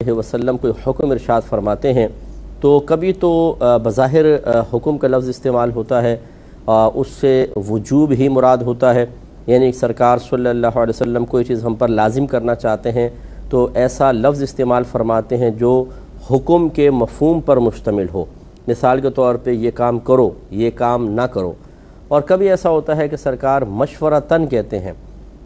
علیہ وسلم کوئی حکم ارشاد فرماتے ہیں تو کبھی تو بظاہر حکم کا لفظ استعمال ہوتا ہے، اس سے وجوب ہی مراد ہوتا ہے، یعنی سرکار صلی اللہ علیہ وسلم کوئی چیز ہم پر لازم کرنا چاہتے ہیں تو ایسا لفظ استعمال فرماتے ہیں جو حکم کے مفہوم پر مشتمل ہو، مثال کے طور پہ یہ کام کرو، یہ کام نہ کرو۔ اور کبھی ایسا ہوتا ہے کہ سرکار مشورتاً کہتے ہیں،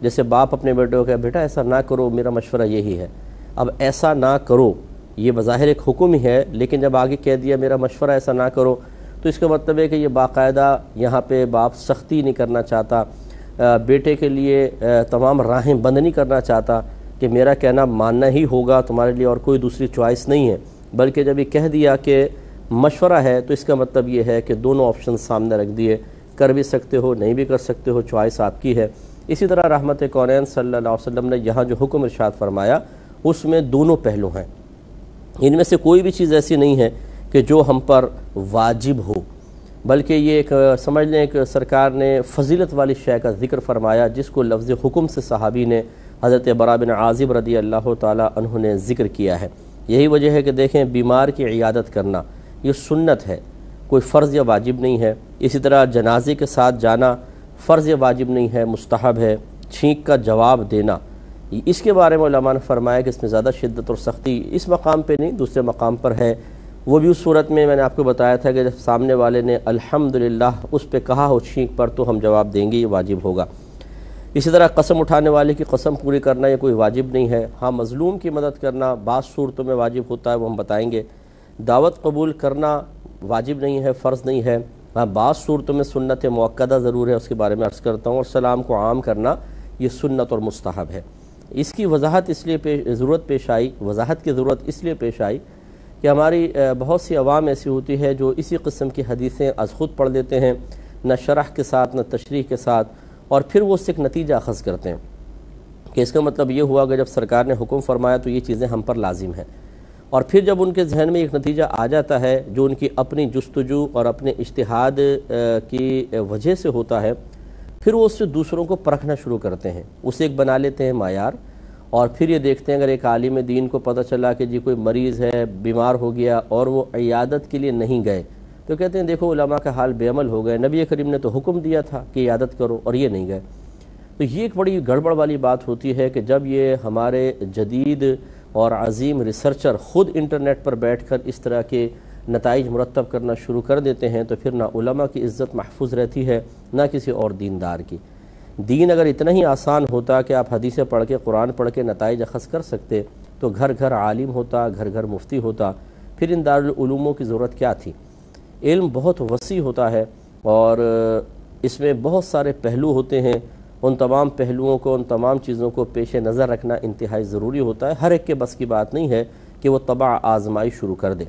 جیسے باپ اپنے بیٹے کو کہے بیٹا ایسا نہ کرو، میرا مشورہ یہی ہے۔ اب ایسا نہ کرو یہ بظاہر ایک حکم ہی ہے، لیکن جب آگے کہہ دیا میرا مشورہ ایسا نہ کرو تو اس کا مطلب ہے کہ یہ باقاعدہ یہاں پہ باپ سختی نہیں کرنا چاہتا، بیٹے کے لیے تمام راہیں بند نہیں کرنا چاہتا کہ میرا کہنا ماننا ہی ہوگا، تمہارے لیے اور کوئی دوسری چوائس نہیں ہے، بلکہ جب یہ کہہ دیا کہ مشورہ ہے تو اس کا مطلب یہ ہے کہ دونوں آپشن سامنے رکھ دیے، کر بھی سکتے ہو نہیں بھی کر سکتے ہو، چوائس آپ کی ہے۔ اسی طرح رحمت کونین صلی اللہ علیہ وسلم نے یہاں جو حکم ارشاد فرمایا اس میں دونوں پہلو ہیں، ان میں سے کوئی بھی چیز ایسی نہیں ہے کہ جو ہم پر واجب ہو، بلکہ یہ ایک سمجھ لیں کہ سرکار نے فضیلت والی شے کا ذکر فرمایا جس کو لفظ حکم سے صحابی نے حضرت براء بن عازب رضی اللہ تعالی عنہ نے ذکر کیا ہے۔ یہی وجہ ہے کہ دیکھیں بیمار کی عیادت کرنا یہ سنت ہے، کوئی فرض یا واجب نہیں ہے۔ اسی طرح جنازے کے ساتھ جانا فرض یا واجب نہیں ہے، مستحب ہے۔ چھینک کا جواب دینا، اس کے بارے میں علماء نے فرمایا کہ اس میں زیادہ شدت اور سختی اس مقام پہ نہیں دوسرے مقام پر ہے، وہ بھی اس صورت میں نے آپ کو بتایا تھا کہ جب سامنے والے نے الحمدللہ اس پہ کہا ہو چھینک پر تو ہم جواب دیں گے، یہ واجب ہوگا۔ اسی طرح قسم اٹھانے والے کی قسم پوری کرنا یہ کوئی واجب نہیں ہے، ہاں مظلوم کی مدد کرنا بعض صورتوں میں واجب ہوتا ہے، وہ ہم بتائیں گے۔ دعوت قبول کرنا واجب نہیں ہے، فرض نہیں ہے، ہاں بعض صورتوں میں سنت مؤکدہ ضرور ہے، اس کے بارے میں عرض کرتا ہوں۔ اور سلام کو عام کرنا یہ سنت اور مستحب ہے۔ اس کی وضاحت اس لیے ضرورت پیش آئی، وضاحت کی ضرورت اس لیے پیش آئی کہ ہماری بہت سی عوام ایسی ہوتی ہے جو اسی قسم کی حدیثیں از خود پڑھ لیتے ہیں، نہ شرح کے ساتھ نہ تشریح کے ساتھ، اور پھر وہ اس سے ایک نتیجہ اخذ کرتے ہیں کہ اس کا مطلب یہ ہوا کہ جب سرکار نے حکم فرمایا تو یہ چیزیں ہم پر لازم ہیں، اور پھر جب ان کے ذہن میں ایک نتیجہ آ جاتا ہے جو ان کی اپنی جستجو اور اپنے اجتہاد کی وجہ سے ہوتا ہے، پھر وہ اس سے دوسروں کو پرکھنا شروع کرتے ہیں، اسے ایک بنا لیتے ہیں معیار، اور پھر یہ دیکھتے ہیں اگر ایک عالم دین کو پتہ چلا کہ جی کوئی مریض ہے بیمار ہو گیا اور وہ عیادت کے لیے نہیں گئے تو کہتے ہیں دیکھو علماء کا حال بے عمل ہو گئے، نبی کریم نے تو حکم دیا تھا کہ عیادت کرو اور یہ نہیں گئے۔ تو یہ ایک بڑی گڑبڑ والی بات ہوتی ہے کہ جب یہ ہمارے جدید اور عظیم ریسرچر خود انٹرنیٹ پر بیٹھ کر اس طرح کے نتائج مرتب کرنا شروع کر دیتے ہیں تو پھر نہ علماء کی عزت محفوظ رہتی ہے نہ کسی اور دیندار کی۔ دین اگر اتنا ہی آسان ہوتا کہ آپ حدیثیں پڑھ کے قرآن پڑھ کے نتائج اخذ کر سکتے تو گھر گھر عالم ہوتا، گھر گھر مفتی ہوتا، پھر ان دارالعلوموں کی ضرورت کیا تھی۔ علم بہت وسیع ہوتا ہے اور اس میں بہت سارے پہلو ہوتے ہیں، ان تمام پہلوؤں کو، ان تمام چیزوں کو پیش نظر رکھنا انتہائی ضروری ہوتا ہے، ہر ایک کے بس کی بات نہیں ہے کہ وہ طبع آزمائی شروع کر دے۔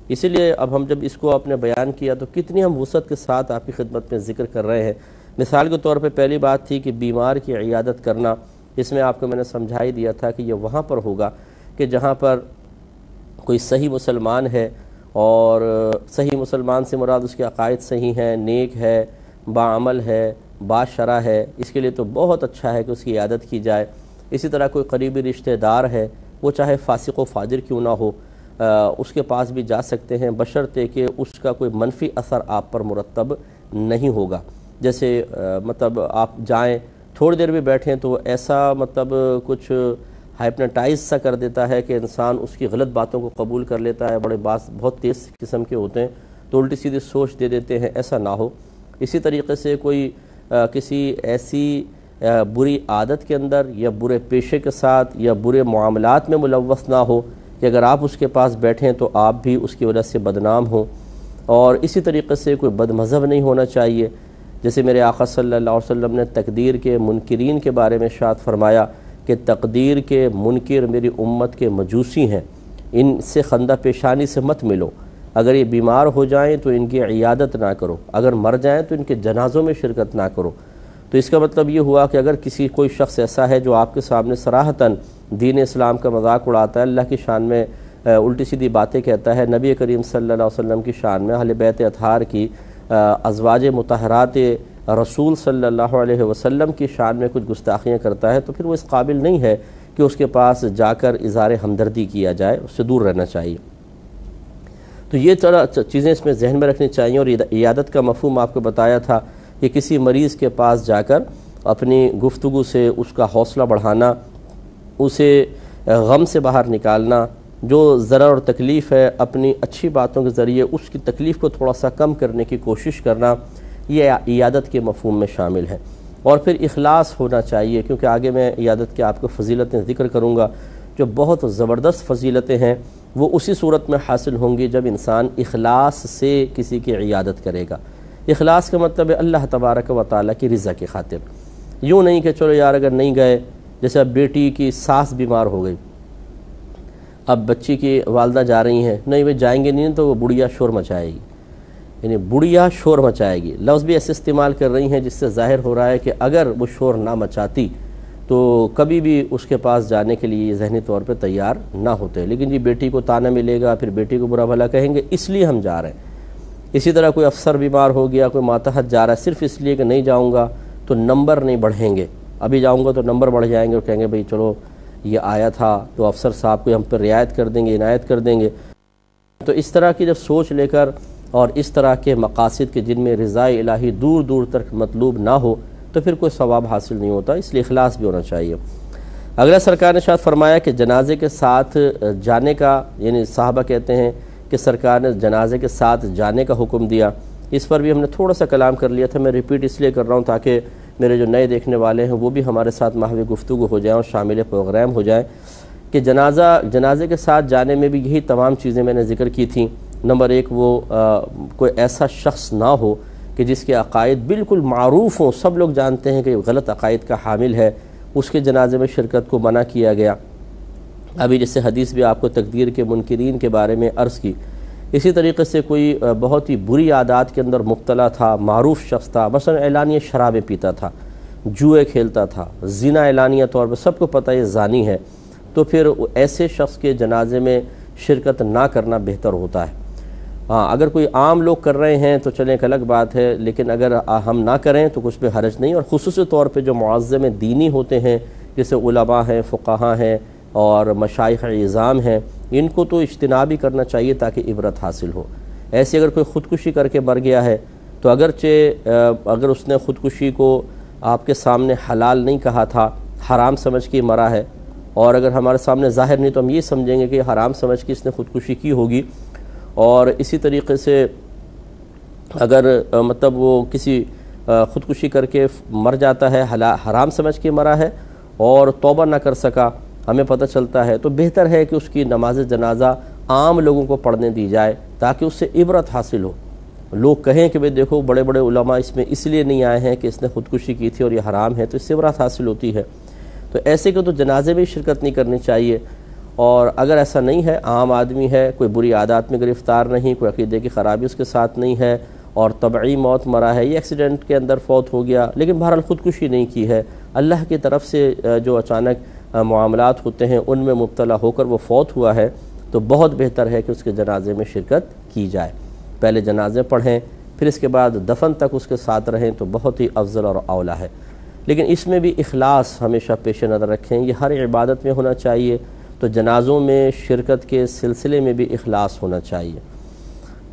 اسی لیے اب ہم جب اس کو اپنے بیان کیا تو کتنی ہم وسعت کے ساتھ آپ کی خدمت میں ذکر کر رہے ہیں۔ مثال کے طور پہ پہلی بات تھی کہ بیمار کی عیادت کرنا، اس میں آپ کو میں نے سمجھا ہی دیا تھا کہ یہ وہاں پر ہوگا کہ جہاں پر کوئی صحیح مسلمان ہے، اور صحیح مسلمان سے مراد اس کے عقائد صحیح ہیں، نیک ہے، باعمل ہے، باشرع ہے، اس کے لیے تو بہت اچھا ہے کہ اس کی عیادت کی جائے۔ اسی طرح کوئی قریبی رشتہ دار ہے، وہ چاہے فاسق و فاجر کیوں نہ ہو، اس کے پاس بھی جا سکتے ہیں بشرطے کہ اس کا کوئی منفی اثر آپ پر مرتب نہیں ہوگا۔ جیسے مطلب آپ جائیں تھوڑی دیر بھی بیٹھیں تو ایسا مطلب کچھ ہائپنوٹائز سا کر دیتا ہے کہ انسان اس کی غلط باتوں کو قبول کر لیتا ہے، بڑے بہت تیز قسم کے ہوتے ہیں تو الٹی سیدھی سوچ دے دیتے ہیں، ایسا نہ ہو۔ اسی طریقے سے کوئی کسی ایسی بری عادت کے اندر یا برے پیشے کے ساتھ یا برے معاملات میں ملوث نہ ہو کہ اگر آپ اس کے پاس بیٹھیں تو آپ بھی اس کی وجہ سے بدنام ہوں۔ اور اسی طریقے سے کوئی بد مذہب نہیں ہونا چاہیے، جیسے میرے آقا صلی اللہ علیہ وسلم نے تقدیر کے منکرین کے بارے میں ارشاد فرمایا کہ تقدیر کے منکر میری امت کے مجوسی ہیں، ان سے خندہ پیشانی سے مت ملو، اگر یہ بیمار ہو جائیں تو ان کی عیادت نہ کرو، اگر مر جائیں تو ان کے جنازوں میں شرکت نہ کرو۔ تو اس کا مطلب یہ ہوا کہ اگر کوئی شخص ایسا ہے جو آپ کے سامنے صراحتاً دین اسلام کا مذاق اڑاتا ہے، اللہ کی شان میں الٹی سیدھی باتیں کہتا ہے، نبی کریم صلی اللہ علیہ وسلم کی شان میں، اہل بیت اطہار کی، ازواج مطہرات رسول صلی اللہ علیہ وسلم کی شان میں کچھ گستاخیاں کرتا ہے، تو پھر وہ اس قابل نہیں ہے کہ اس کے پاس جا کر اظہار ہمدردی کیا جائے، اس سے دور رہنا چاہیے۔ تو یہ طرح چیزیں اس میں ذہن میں رکھنی چاہیے۔ اور عیادت کا مفہوم آپ کو بتایا تھا کہ کسی مریض کے پاس جا کر اپنی گفتگو سے اس کا حوصلہ بڑھانا، اسے غم سے باہر نکالنا، جو ضرر اور تکلیف ہے اپنی اچھی باتوں کے ذریعے اس کی تکلیف کو تھوڑا سا کم کرنے کی کوشش کرنا، یہ عیادت کے مفہوم میں شامل ہے۔ اور پھر اخلاص ہونا چاہیے، کیونکہ آگے میں عیادت کے آپ کو فضیلتیں ذکر کروں گا، جو بہت زبردست فضیلتیں ہیں، وہ اسی صورت میں حاصل ہوں گی جب انسان اخلاص سے کسی کی عیادت کرے گا۔ اخلاص کا مطلب ہے اللہ تبارک و تعالیٰ کی رضا کی خاطر، یوں نہیں کہ چلو یار اگر نہیں گئے، جیسے اب بیٹی کی ساس بیمار ہو گئی، اب بچی کی والدہ جا رہی ہیں، نہیں وہ جائیں گے نہیں تو وہ بڑھیا شور مچائے گی، یعنی بڑھیا شور مچائے گی، لفظ بھی ایسے استعمال کر رہی ہیں جس سے ظاہر ہو رہا ہے کہ اگر وہ شور نہ مچاتی تو کبھی بھی اس کے پاس جانے کے لیے ذہنی طور پہ تیار نہ ہوتے، لیکن جی بیٹی کو تانا ملے گا، پھر بیٹی کو برا بھلا کہیں گے، اس لیے ہم جا رہے ہیں۔ اسی طرح کوئی افسر بیمار ہو گیا، کوئی ماتحت جا رہا ہے، صرف اس لیے کہ نہیں جاؤں گا تو نمبر نہیں بڑھیں گے، ابھی جاؤں گا تو نمبر بڑھ جائیں گے اور کہیں گے بھئی چلو یہ آیا تھا تو افسر صاحب کو ہم پر رعایت کر دیں گے، عنایت کر دیں گے۔ تو اس طرح کی جب سوچ لے کر اور اس طرح کے مقاصد کے جن میں رضا الہی دور دور تک مطلوب نہ ہو تو پھر کوئی ثواب حاصل نہیں ہوتا، اس لیے اخلاص بھی ہونا چاہیے۔ اگلا سرکار نے شاید فرمایا کہ جنازے کے ساتھ جانے کا، یعنی صحابہ کہتے ہیں کہ سرکار نے جنازے کے ساتھ جانے کا حکم دیا، اس پر بھی ہم نے تھوڑا سا کلام کر لیا تھا، میں ریپیٹ اس لیے کر رہا ہوں تاکہ میرے جو نئے دیکھنے والے ہیں وہ بھی ہمارے ساتھ محو گفتگو ہو جائیں اور شامل پروگرام ہو جائیں کہ جنازے کے ساتھ جانے میں بھی یہی تمام چیزیں میں نے ذکر کی تھیں۔ نمبر ایک، وہ کوئی ایسا شخص نہ ہو کہ جس کے عقائد بالکل معروف ہوں، سب لوگ جانتے ہیں کہ غلط عقائد کا حامل ہے، اس کے جنازے میں شرکت کو منع کیا گیا۔ ابھی جیسے حدیث بھی آپ کو تقدیر کے منکرین کے بارے میں عرض کی، اسی طریقے سے کوئی بہت ہی بری عادات کے اندر مبتلا تھا، معروف شخص تھا، مثلا اعلانیہ شرابیں پیتا تھا، جوئے کھیلتا تھا، زنا اعلانیہ طور پر سب کو پتہ یہ زانی ہے، تو پھر ایسے شخص کے جنازے میں شرکت نہ کرنا بہتر ہوتا ہے۔ ہاں، اگر کوئی عام لوگ کر رہے ہیں تو چلیں ایک الگ بات ہے، لیکن اگر ہم نہ کریں تو کچھ بھی حرج نہیں، اور خصوصی طور پہ جو معظم دینی ہوتے ہیں جیسے علماء ہیں، فقہاء ہیں اور مشائخ اعظام ہیں، ان کو تو اجتناب ہی کرنا چاہیے تاکہ عبرت حاصل ہو۔ ایسے اگر کوئی خودکشی کر کے مر گیا ہے تو اگرچہ اگر اس نے خودکشی کو آپ کے سامنے حلال نہیں کہا تھا، حرام سمجھ کے مرا ہے، اور اگر ہمارے سامنے ظاہر نہیں تو ہم یہ سمجھیں گے کہ حرام سمجھ کے اس نے خودکشی کی ہوگی، اور اسی طریقے سے اگر مطلب وہ کسی خودکشی کر کے مر جاتا ہے، حرام سمجھ کے مرا ہے اور توبہ نہ کر سکا، ہمیں پتہ چلتا ہے، تو بہتر ہے کہ اس کی نماز جنازہ عام لوگوں کو پڑھنے دی جائے تاکہ اس سے عبرت حاصل ہو، لوگ کہیں کہ بھئی دیکھو بڑے بڑے علماء اس میں اس لیے نہیں آئے ہیں کہ اس نے خودکشی کی تھی اور یہ حرام ہے، تو اس سے عبرت حاصل ہوتی ہے۔ تو ایسے کو تو جنازے میں شرکت نہیں کرنی چاہیے، اور اگر ایسا نہیں ہے، عام آدمی ہے، کوئی بری عادات میں گرفتار نہیں، کوئی عقیدے کی خرابی اس کے ساتھ نہیں ہے اور طبعی موت مرا ہے، یہ ایکسیڈنٹ کے اندر فوت ہو گیا، لیکن بہرحال خودکشی نہیں کی ہے، اللہ کی طرف سے جو اچانک معاملات ہوتے ہیں ان میں مبتلا ہو کر وہ فوت ہوا ہے، تو بہت بہتر ہے کہ اس کے جنازے میں شرکت کی جائے، پہلے جنازے پڑھیں پھر اس کے بعد دفن تک اس کے ساتھ رہیں تو بہت ہی افضل اور اولیٰ ہے۔ لیکن اس میں بھی اخلاص ہمیشہ پیش نظر رکھیں، یہ ہر عبادت میں ہونا چاہیے، تو جنازوں میں شرکت کے سلسلے میں بھی اخلاص ہونا چاہیے۔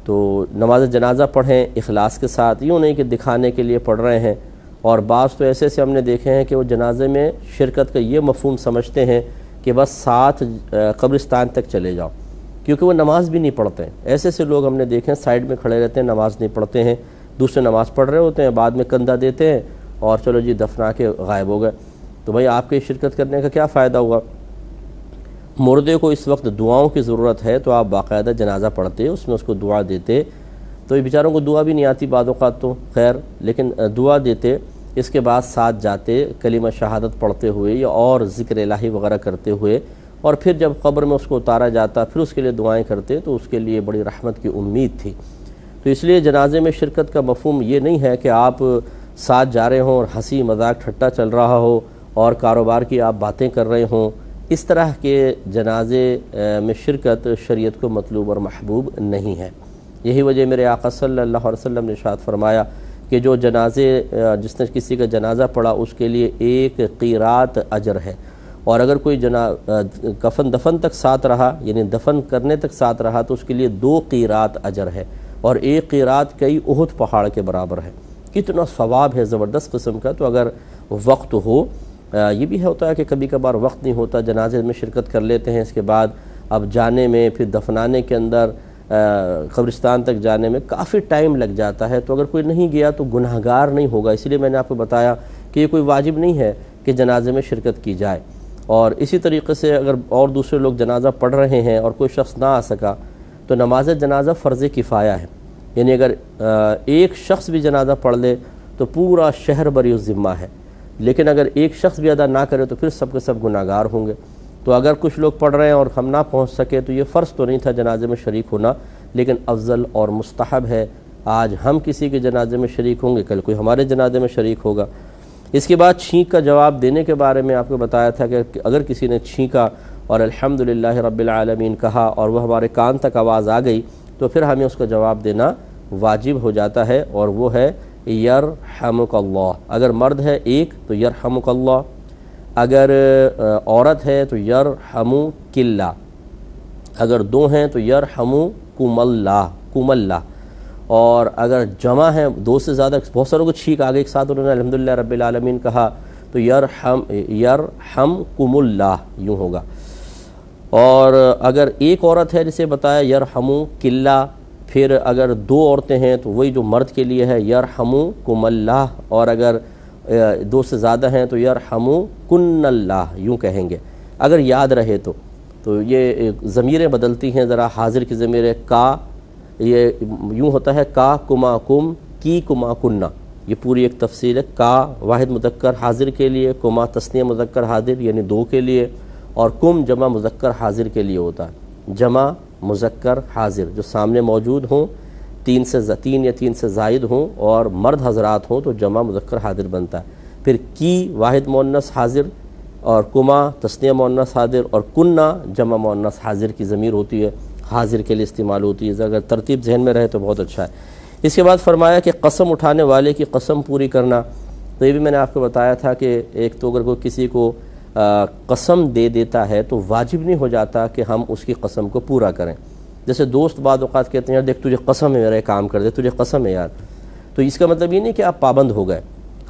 تو نماز جنازہ پڑھیں اخلاص کے ساتھ، یوں نہیں کہ دکھانے کے لیے پڑھ رہے ہیں، اور بعض تو ایسے ہم نے دیکھے ہیں کہ وہ جنازے میں شرکت کا یہ مفہوم سمجھتے ہیں کہ بس ساتھ قبرستان تک چلے جاؤ، کیونکہ وہ نماز بھی نہیں پڑھتے ہیں، ایسے لوگ ہم نے دیکھے ہیں سائیڈ میں کھڑے رہتے ہیں، نماز نہیں پڑھتے ہیں، دوسرے نماز پڑھ رہے ہوتے ہیں، بعد میں کندھا دیتے ہیں اور چلو جی دفنا کے غائب ہو گئے، تو بھائی آپ کے شرکت کرنے کا کیا فائدہ ہوا؟ مردے کو اس وقت دعاؤں کی ضرورت ہے تو آپ باقاعدہ جنازہ پڑھتے، اس میں اس کو دعا دیتے، تو یہ بیچاروں کو دعا بھی نہیں آتی بعض اوقات تو خیر، لیکن دعا دیتے، اس کے بعد ساتھ جاتے کلمہ شہادت پڑھتے ہوئے یا اور ذکر الہی وغیرہ کرتے ہوئے، اور پھر جب قبر میں اس کو اتارا جاتا پھر اس کے لیے دعائیں کرتے، تو اس کے لیے بڑی رحمت کی امید تھی۔ تو اس لیے جنازے میں شرکت کا مفہوم یہ نہیں ہے کہ آپ ساتھ جا رہے ہوں اور ہنسی مذاق ٹھٹا چل رہا ہو اور کاروبار کی آپ باتیں کر رہے ہوں، اس طرح کے جنازے میں شرکت شریعت کو مطلوب اور محبوب نہیں ہے۔ یہی وجہ میرے آقا صلی اللہ علیہ وسلم نے ارشاد فرمایا کہ جو جنازے جس نے کسی کا جنازہ پڑھا اس کے لیے 1 قیرات اجر ہے، اور اگر کوئی کفن دفن تک ساتھ رہا، یعنی دفن کرنے تک ساتھ رہا، تو اس کے لیے 2 قیرات اجر ہے، اور 1 قیرات کئی احد پہاڑ کے برابر ہے۔ کتنا ثواب ہے زبردست قسم کا۔ تو اگر وقت ہو، یہ بھی ہوتا ہے کہ کبھی کبھار وقت نہیں ہوتا، جنازے میں شرکت کر لیتے ہیں، اس کے بعد اب جانے میں، پھر دفنانے کے اندر قبرستان تک جانے میں کافی ٹائم لگ جاتا ہے، تو اگر کوئی نہیں گیا تو گناہگار نہیں ہوگا۔ اسی لیے میں نے آپ کو بتایا کہ یہ کوئی واجب نہیں ہے کہ جنازے میں شرکت کی جائے۔ اور اسی طریقے سے اگر اور دوسرے لوگ جنازہ پڑھ رہے ہیں اور کوئی شخص نہ آ سکا تو نماز جنازہ فرض کفایہ ہے، یعنی اگر ایک شخص بھی جنازہ پڑھ لے تو پورا شہر بری الذمہ ہے، لیکن اگر ایک شخص بھی ادا نہ کرے تو پھر سب کے سب گناہگار ہوں گے۔ تو اگر کچھ لوگ پڑھ رہے ہیں اور ہم نہ پہنچ سکے تو یہ فرض تو نہیں تھا جنازے میں شریک ہونا، لیکن افضل اور مستحب ہے۔ آج ہم کسی کے جنازے میں شریک ہوں گے، کل کوئی ہمارے جنازے میں شریک ہوگا۔ اس کے بعد چھینک کا جواب دینے کے بارے میں آپ کو بتایا تھا کہ اگر کسی نے چھینکا اور الحمدللہ رب العالمین کہا اور وہ ہمارے کان تک آواز آ گئی تو پھر ہمیں اس کا جواب دینا واجب ہو جاتا ہے، اور وہ ہے یرحمک اللہ۔ اگر مرد ہے ایک تو یرحمک اللہ، اگر عورت ہے تو یرحمک اللہ، اگر 2 ہیں تو یرحمکم اللہ، اور اگر جمع ہے 2 سے زیادہ، بہت ساروں کو چھینک آگے ایک ساتھ انہوں نے الحمدللہ رب العالمین کہا تو یرحمکم اللہ یوں ہوگا۔ اور اگر ایک عورت ہے جسے بتایا یرحمک اللہ، پھر اگر 2 عورتیں ہیں تو وہی جو مرد کے لیے ہے یرحمکم اللہ، اور اگر 2 سے زیادہ ہیں تو یرحمکن اللہ یوں کہیں گے۔ اگر یاد رہے تو یہ ضمیریں بدلتی ہیں ذرا، حاضر کی ضمیر کا یہ یوں ہوتا ہے کا کما کم کی کما کننا، یہ پوری ایک تفصیل ہے۔ کا واحد مذکر حاضر کے لیے، کما تثنیہ مذکر حاضر یعنی 2 کے لیے، اور کم جمع مذکر حاضر کے لیے ہوتا ہے۔ جمع مذکر حاضر جو سامنے موجود ہوں، 3 یا 3 سے زائد ہوں اور مرد حضرات ہوں تو جمع مذکر حاضر بنتا ہے۔ پھر کی واحد مؤنث حاضر، اور کما تثنیہ مؤنث حاضر، اور کننا جمع مؤنث حاضر کی ضمیر ہوتی ہے، حاضر کے لیے استعمال ہوتی ہے۔ اگر ترتیب ذہن میں رہے تو بہت اچھا ہے۔ اس کے بعد فرمایا کہ قسم اٹھانے والے کی قسم پوری کرنا، تو یہ بھی میں نے آپ کو بتایا تھا کہ ایک تو اگر کوئی کسی کو قسم دے دیتا ہے تو واجب نہیں ہو جاتا کہ ہم اس کی قسم کو پورا کریں۔ جیسے دوست بعض اوقات کہتے ہیں یار دیکھ تجھے قسم ہے میرا کام کر دے، تجھے قسم ہے یار، تو اس کا مطلب یہ نہیں کہ آپ پابند ہو گئے۔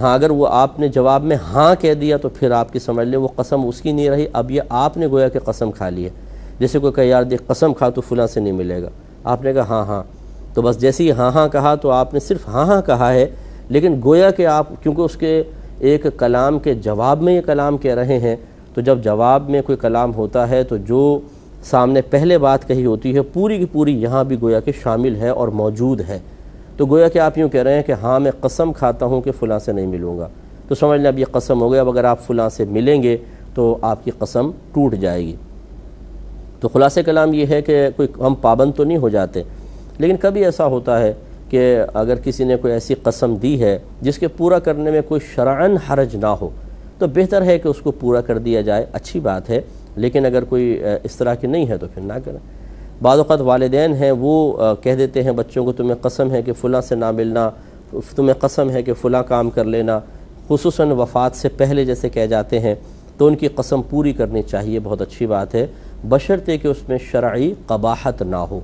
ہاں اگر وہ آپ نے جواب میں ہاں کہہ دیا تو پھر آپ کی سمجھ لیں وہ قسم اس کی نہیں رہی، اب یہ آپ نے گویا کہ قسم کھا لی ہے۔ جیسے کوئی کہے یار دیکھ قسم کھا تو فلاں سے نہیں ملے گا، آپ نے کہا ہاں ہاں، تو بس جیسے ہی ہاں ہاں کہا تو آپ نے صرف ہاں ہاں کہا ہے، لیکن گویا کہ آپ کیونکہ اس کے ایک کلام کے جواب میں یہ کلام کہہ رہے ہیں، تو جب جواب میں کوئی کلام ہوتا ہے تو جو سامنے پہلے بات کہی ہوتی ہے پوری کی پوری یہاں بھی گویا کہ شامل ہے اور موجود ہے، تو گویا کہ آپ یوں کہہ رہے ہیں کہ ہاں میں قسم کھاتا ہوں کہ فلاں سے نہیں ملوں گا، تو سمجھ لیں اب یہ قسم ہو گیا، اب اگر آپ فلاں سے ملیں گے تو آپ کی قسم ٹوٹ جائے گی۔ تو خلاصہ کلام یہ ہے کہ کوئی ہم پابند تو نہیں ہو جاتے، لیکن کبھی ایسا ہوتا ہے کہ اگر کسی نے کوئی ایسی قسم دی ہے جس کے پورا کرنے میں کوئی شرعاً حرج نہ ہو تو بہتر ہے کہ اس کو پورا کر دیا جائے، اچھی بات ہے، لیکن اگر کوئی اس طرح کی نہیں ہے تو پھر نہ کریں۔ بعض اوقات والدین ہیں وہ کہہ دیتے ہیں بچوں کو تمہیں قسم ہے کہ فلاں سے نہ ملنا، تمہیں قسم ہے کہ فلاں کام کر لینا، خصوصاً وفات سے پہلے جیسے کہہ جاتے ہیں، تو ان کی قسم پوری کرنی چاہیے، بہت اچھی بات ہے، بشرطے کہ اس میں شرعی قباحت نہ ہو۔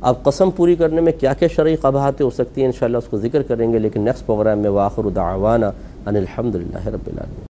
اب قسم پوری کرنے میں کیا کیا شرعی قباحتیں ہو سکتی ہیں انشاءاللہ اس کو ذکر کریں گے، لیکن نیکسٹ پروگرام میں وآخر دعوانا ان الحمدللہ رب العالمین۔